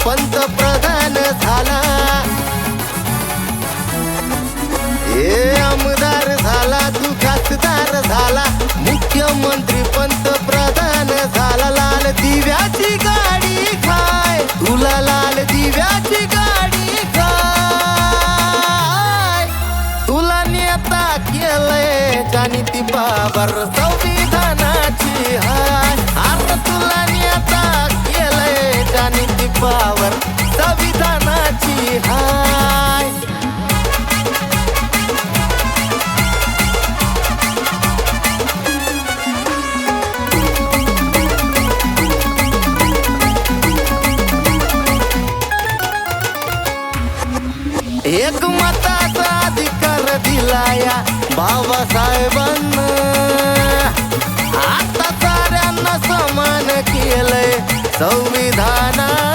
पंतप्रधान झाला, आमदार झाला, तू खासदार झाला, मुख्यमंत्री पंतप्रधान झाला. लाल दिव्याची गाडी खाय, तुला लाल दिव्याची गाडी खाय. तुला नेता केलंय जाणीती बाबर संविधानाची हाय. आता तुला नेता केलंय जाणीती बाबर संविधानाची हाय. एक मताचा अधिकार दिलाया बाबासाहेबांना. आता साऱ्यांना समान केलंय संविधानानं.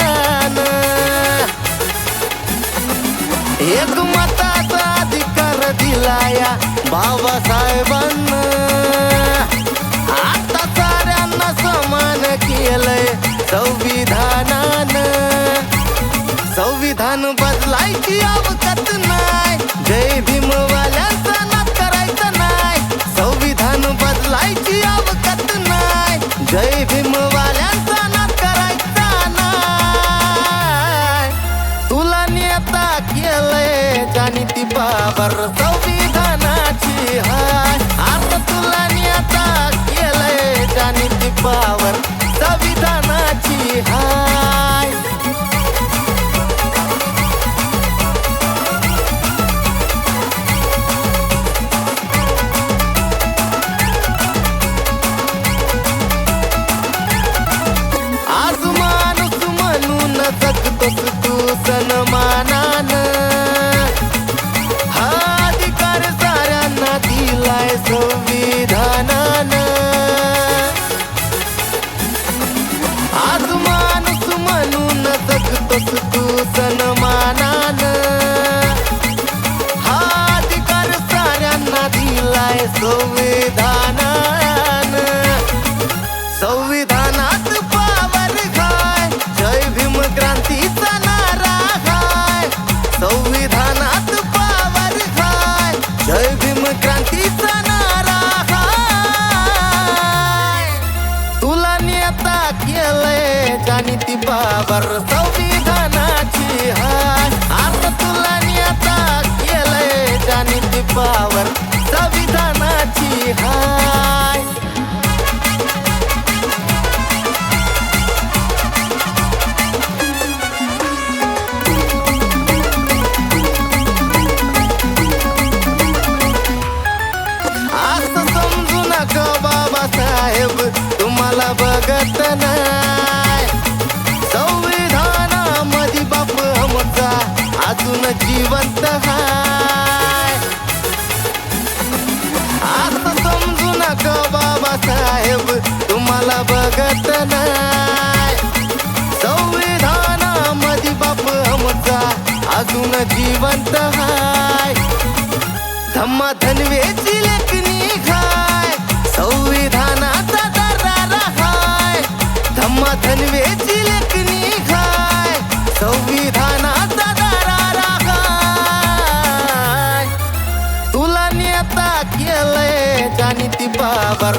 एक मताचा अधिकार दिलाया बाबासाहेबांना. आता साऱ्यांना समान केलंय संविधानानं. संविधान बदलायची अवकात नाही, जय भीम वाल्यांचा नाद करायचा नाही. संविधान बदलायची अवकात नाही, जय भीम वाल्यांचा नाद करायचा नाही. तुला नेता केलंय जाणीती बाबर संविधानाची हाय. आता तुला नेता केलंय जाणीती बाबर संविधानाची हाय. जगतोस तू सन्मानानं. हा अधिकार साऱ्यांना दिलाय संविधानानं. आज माणूस म्हणून जगतोस तू सन्मानानं. हा अधिकार साऱ्यांना दिलाय संविधानानं. संविधानात पावर खाय, जय भीम क्रांतीचा नारा खाय. संविधानात पावर खाय, जय भीम क्रांतीचा नारा खाय. तुला नेता केलंय जाणीती बाबर संविधानाची हाय. आता तुला नेता केलंय जाणीती बाबर संविधानाची हाय. बाबासाहेब तुम्हाला बघत नाही. संविधानामध्ये बाप आमचा अजून जिवंत हाय. आता समजू नका बाबासाहेब तुम्हाला बघत नाही. संविधानामध्ये बाप आमचा अजून जिवंत हाय. धम्मा धनवेची लेखणी खाय, संविधानाचा दरार हाय. धम्मा धनवेची लेखणी खाय, संविधानाचा दरार हाय. तुला नेता केलंय जाणीती बाबर